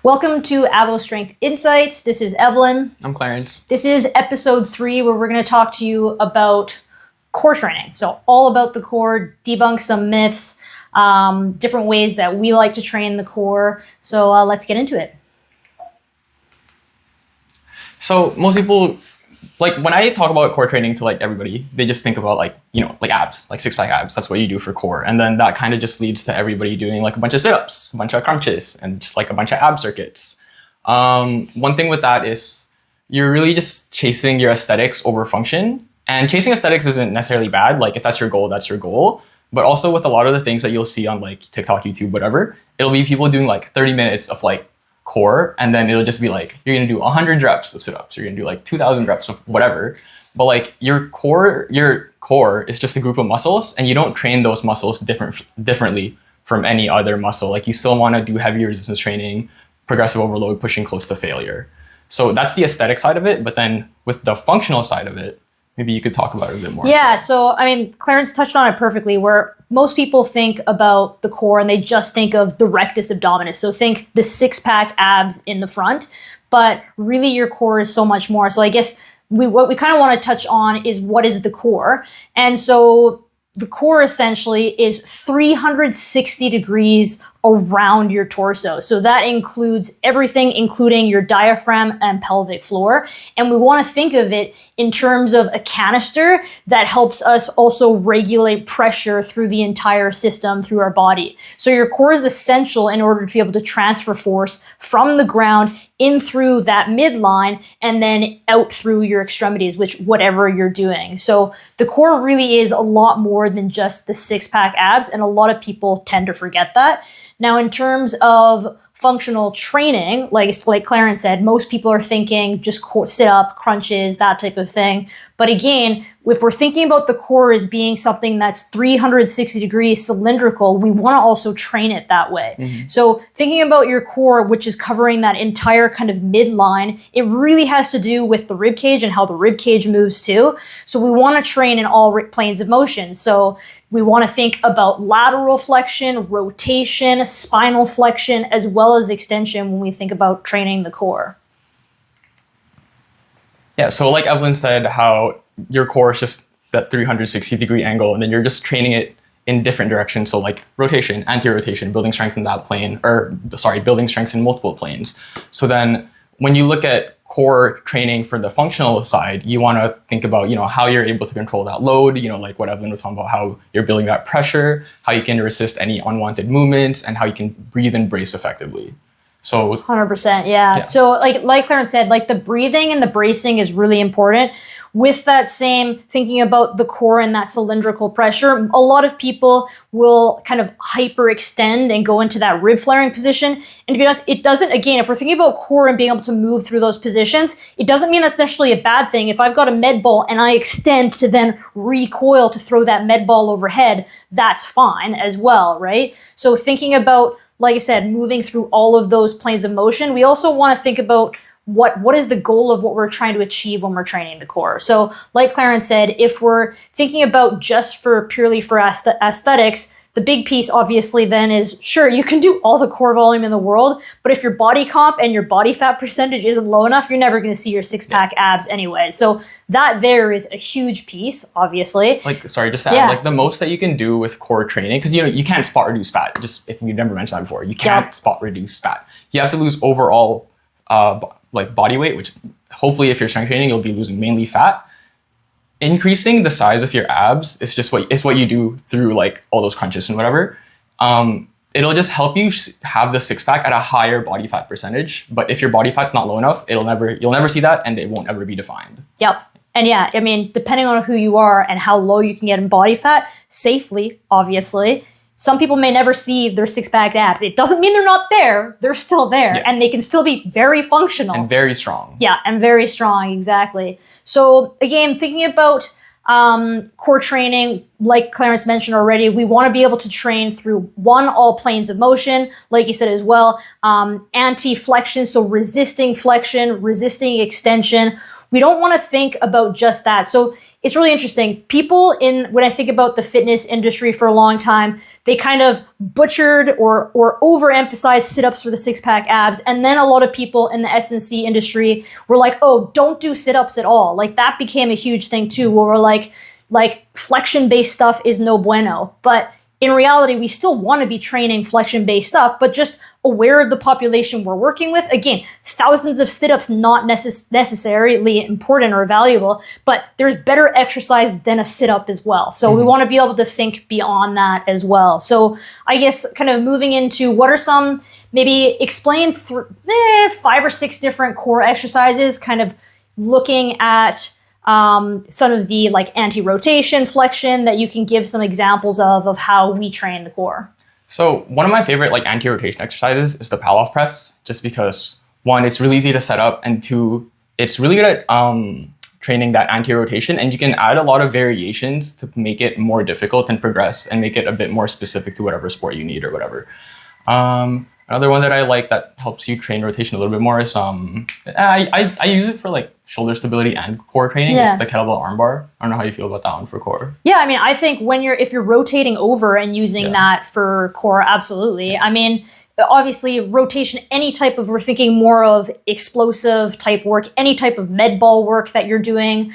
Welcome to Avos Strength Insights. This is Evelyn. I'm Chlarence. This is episode 3 where we're going to talk to you about core training. So all about the core, debunk some myths, different ways that we like to train the core. So let's get into it. So most people, when I talk about core training to everybody, they just think about abs, like six-pack abs. That's what you do for core. And then that kind of just leads to everybody doing a bunch of sit-ups, a bunch of crunches, and just a bunch of ab circuits. One thing with that is you're really just chasing your aesthetics over function. And chasing aesthetics isn't necessarily bad. If that's your goal, that's your goal. But also with a lot of the things that you'll see on TikTok, YouTube, whatever, it'll be people doing 30 minutes of core, and then it'll just be you're gonna do 100 reps of sit-ups, you're gonna do 2,000 reps of whatever. But your core is just a group of muscles, and you don't train those muscles differently from any other muscle. You still want to do heavy resistance training, progressive overload, pushing close to failure. So that's the aesthetic side of it. But then with the functional side of it, maybe you could talk about it a bit more. Yeah, so Chlarence touched on it perfectly, where most people think about the core and they just think of the rectus abdominis. So think the six-pack abs in the front, but really your core is so much more. So I guess what we kind of want to touch on is what is the core. And so the core essentially is 360 degrees around your torso. So that includes everything, including your diaphragm and pelvic floor. And we want to think of it in terms of a canister that helps us also regulate pressure through the entire system, through our body. So your core is essential in order to be able to transfer force from the ground in through that midline and then out through your extremities, which whatever you're doing. So the core really is a lot more than just the six-pack abs, and a lot of people tend to forget that. Now, in terms of functional training, like Chlarence said, most people are thinking just sit-up, crunches, that type of thing. But again, if we're thinking about the core as being something that's 360 degrees cylindrical, we want to also train it that way. Mm-hmm. So thinking about your core, which is covering that entire kind of midline, it really has to do with the rib cage and how the rib cage moves too. So we want to train in all planes of motion. So we want to think about lateral flexion, rotation, spinal flexion, as well as extension when we think about training the core. Yeah, so like Evelyn said, how your core is just that 360-degree angle, and then you're just training it in different directions. So rotation, anti-rotation, building strength in that plane, building strength in multiple planes. So then when you look at core training for the functional side, you want to think about, how you're able to control that load, like what Evelyn was talking about, how you're building that pressure, how you can resist any unwanted movements, and how you can breathe and brace effectively. So 100%, yeah. So like Chlarence said, the breathing and the bracing is really important. With that same thinking about the core and that cylindrical pressure, a lot of people will kind of hyperextend and go into that rib flaring position. And to be honest, it doesn't, again, if we're thinking about core and being able to move through those positions, it doesn't mean that's necessarily a bad thing. If I've got a med ball and I extend to then recoil to throw that med ball overhead, that's fine as well, right? So thinking about, like I said, moving through all of those planes of motion, we also want to think about what is the goal of what we're trying to achieve when we're training the core. So like Chlarence said, if we're thinking about just purely for aesthetics, the big piece obviously then is, sure, you can do all the core volume in the world, but if your body comp and your body fat percentage isn't low enough, you're never going to see your six-pack abs anyway. So that there is a huge piece, obviously. Just to add, the most that you can do with core training, because you can't spot reduce fat, just if you've never mentioned that before, you can't spot reduce fat. You have to lose overall body weight, which hopefully if you're strength training, you'll be losing mainly fat. Increasing the size of your abs is just what you do through all those crunches and whatever. It'll just help you have the six-pack at a higher body fat percentage. But if your body fat's not low enough, you'll never see that, and it won't ever be defined. Yep. And yeah, depending on who you are and how low you can get in body fat, safely, obviously, some people may never see their six-pack abs. It doesn't mean they're not there. They're still there, and they can still be very functional. And very strong. Yeah, and very strong, exactly. So again, thinking about core training, like Chlarence mentioned already, we want to be able to train through all planes of motion, like you said as well, anti-flexion, so resisting flexion, resisting extension. We don't want to think about just that. So it's really interesting. People when I think about the fitness industry for a long time, they kind of butchered or overemphasized sit-ups for the six-pack abs. And then a lot of people in the S&C industry were like, oh, don't do sit-ups at all. Like that became a huge thing too, where we're like flexion-based stuff is no bueno. But in reality, we still want to be training flexion-based stuff, but just aware of the population we're working with. Again, thousands of sit-ups not necessarily important or valuable, but there's better exercise than a sit-up as well. So we want to be able to think beyond that as well. So I guess kind of moving into what are some, maybe explain 5 or 6 different core exercises, kind of looking at some of the like anti-rotation flexion that you can give some examples of how we train the core. So one of my favorite like anti-rotation exercises is the Palloff press, just because 1, it's really easy to set up, and 2, it's really good at training that anti-rotation, and you can add a lot of variations to make it more difficult and progress and make it a bit more specific to whatever sport you need or whatever. Another one that I like that helps you train rotation a little bit more is I use it for like shoulder stability and core training. Yeah. It's the kettlebell armbar. I don't know how you feel about that one for core. Yeah, I mean, I think if you're rotating over and using that for core, absolutely. I mean, obviously rotation, we're thinking more of explosive type work, any type of med ball work that you're doing,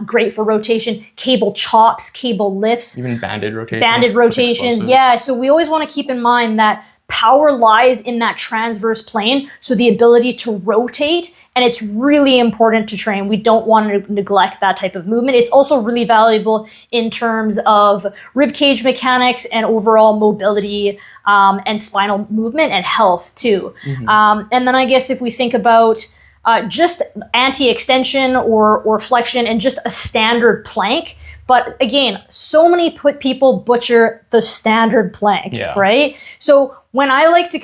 great for rotation, cable chops, cable lifts. Even banded rotations. Banded rotations, yeah. So we always want to keep in mind that power lies in that transverse plane, so the ability to rotate, and it's really important to train. We don't want to neglect that type of movement. It's also really valuable in terms of rib cage mechanics and overall mobility and spinal movement and health too. And then I guess if we think about just anti-extension or flexion and just a standard plank. But again, so many people butcher the standard plank, right? So when we like to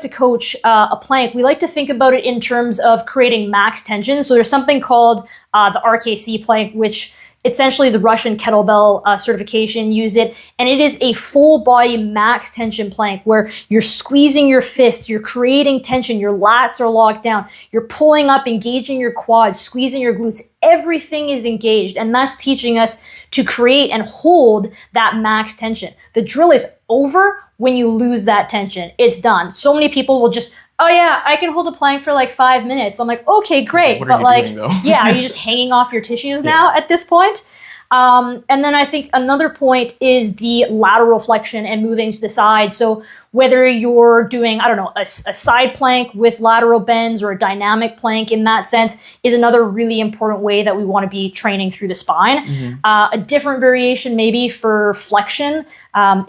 coach a plank, we like to think about it in terms of creating max tension. So there's something called the RKC plank, which essentially the Russian kettlebell certification use it. And it is a full body max tension plank where you're squeezing your fists, you're creating tension, your lats are locked down, you're pulling up, engaging your quads, squeezing your glutes, everything is engaged. And that's teaching us to create and hold that max tension. The drill is over when you lose that tension. It's done. So many people will just, oh yeah, I can hold a plank for like 5 minutes. I'm like, okay, great. What but are you doing, though? yeah, are you just hanging off your tissues now at this point? And then I think another point is the lateral flexion and moving to the side. So whether you're doing, I don't know, a side plank with lateral bends or a dynamic plank in that sense is another really important way that we want to be training through the spine. A different variation maybe for flexion,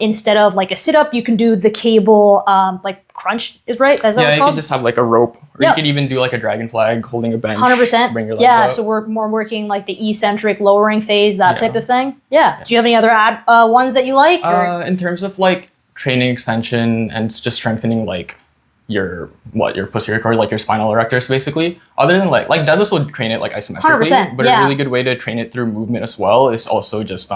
instead of like a sit-up, you can do the cable, like crunch is right? Is that what it's you called? can just have like a rope, or you could even do like a dragon flag holding a bench. 100%. Bring your legs up. So we're more working like the eccentric lowering phase, that type of thing. Yeah. Do you have any other ones that you like? In terms of like training extension and just strengthening like your posterior cord, like your spinal erectors basically, other than like deadlifts will train it like isometrically, 100%, but a really good way to train it through movement as well is also just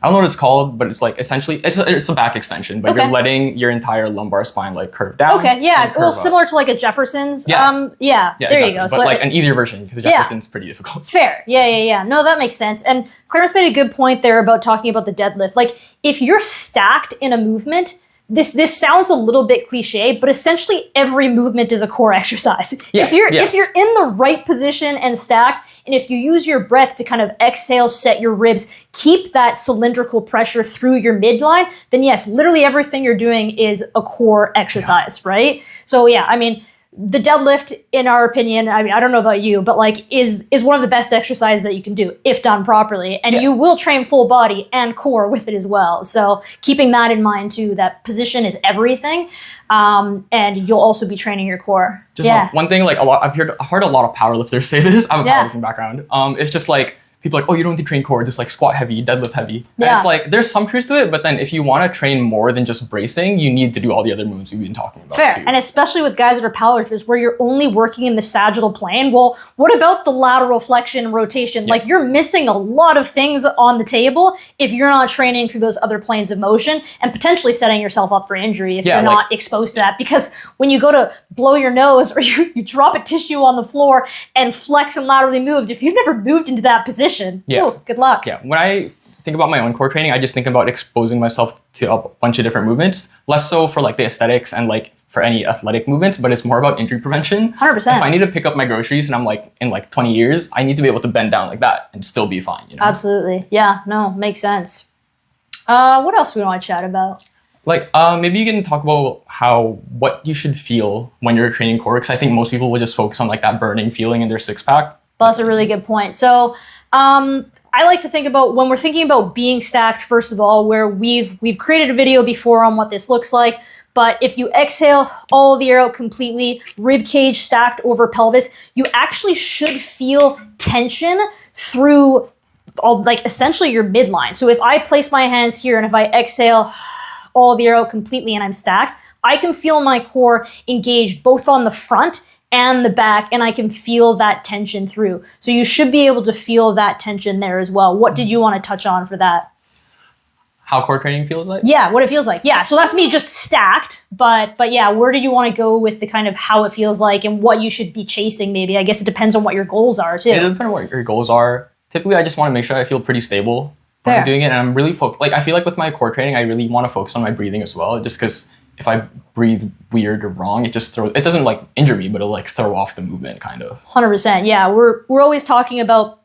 I don't know what it's called, but it's like essentially it's a back extension, but you're letting your entire lumbar spine like curve down. Okay, yeah, well, similar to like a Jefferson's. There exactly. You go. But so like an easier version, because Jefferson's pretty difficult. Fair. Yeah. No, that makes sense. And Clarence made a good point there about talking about the deadlift. Like if you're stacked in a movement, this sounds a little bit cliche, but essentially every movement is a core exercise. If you're in the right position and stacked, and if you use your breath to kind of exhale, set your ribs, keep that cylindrical pressure through your midline, then yes, literally everything you're doing is a core exercise, right? So yeah, I mean, the deadlift, in our opinion, I mean, I don't know about you, but like is one of the best exercises that you can do if done properly. And you will train full body and core with it as well. So keeping that in mind too, that position is everything. And you'll also be training your core. Just one thing, like I've heard a lot of powerlifters say this. I have a powerlifting background. It's just like, people are like, oh, you don't need to train core, just like squat heavy, deadlift heavy. And it's like, there's some truth to it, but then if you want to train more than just bracing, you need to do all the other moves we've been talking about. Fair, too. and especially with guys that are powerlifters where you're only working in the sagittal plane, well, what about the lateral flexion and rotation? Like you're missing a lot of things on the table if you're not training through those other planes of motion and potentially setting yourself up for injury if you're not exposed to that. Because when you go to blow your nose or you drop a tissue on the floor and flex and laterally move, if you've never moved into that position, position. Yeah. Ooh, good luck. Yeah, when I think about my own core training, I just think about exposing myself to a bunch of different movements, less so for like the aesthetics and like for any athletic movements, but it's more about injury prevention. 100%. If I need to pick up my groceries and I'm like in like 20 years, I need to be able to bend down like that and still be fine, you know? Absolutely. Yeah, no, makes sense. What else do we want to chat about? Like, maybe you can talk about what you should feel when you're training core, because I think most people will just focus on like that burning feeling in their six pack. That's a really good point. So, I like to think about when we're thinking about being stacked, first of all, where we've created a video before on what this looks like. But if you exhale all the air out completely, rib cage stacked over pelvis, you actually should feel tension through all, like essentially your midline. So if I place my hands here and if I exhale all the air out completely and I'm stacked, I can feel my core engaged both on the front and the back, and I can feel that tension through. So you should be able to feel that tension there as well. What did you want to touch on for that? How core training feels like? Yeah, what it feels like. Yeah, so that's me just stacked, but yeah, where did you want to go with the kind of how it feels like and what you should be chasing maybe? I guess it depends on what your goals are too. It depends on what your goals are. Typically, I just want to make sure I feel pretty stable when I'm doing it, and I'm really focused. Like, I feel like with my core training, I really want to focus on my breathing as well, just because if I breathe weird or wrong, it doesn't like injure me, but it'll like throw off the movement kind of. 100%. Yeah, we're always talking about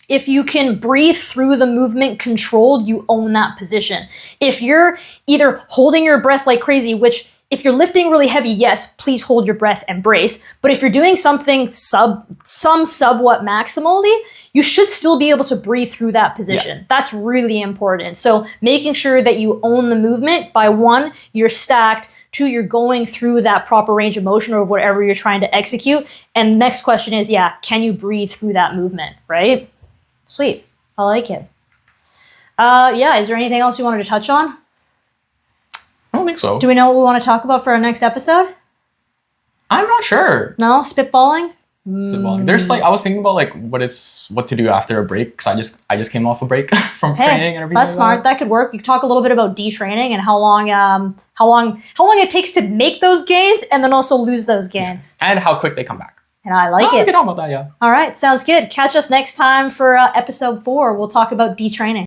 if you can breathe through the movement controlled, you own that position. If you're either holding your breath like crazy, which if you're lifting really heavy, yes, please hold your breath and brace. But if you're doing something somewhat maximally, you should still be able to breathe through that position. Yeah. That's really important. So making sure that you own the movement by 1, you're stacked, 2, you're going through that proper range of motion or whatever you're trying to execute. And next question is, can you breathe through that movement, right? Sweet. I like it. Is there anything else you wanted to touch on? I don't think so. Do we know what we want to talk about for our next episode? I'm not sure. No? Spitballing? There's like, I was thinking about like what to do after a break, because I just came off a break from training and everything. That's smart. That could work. You could talk a little bit about detraining and how long it takes to make those gains and then also lose those gains. Yeah. And how quick they come back. And I like it. We can talk about that, yeah. All right, sounds good. Catch us next time for episode 4. We'll talk about detraining.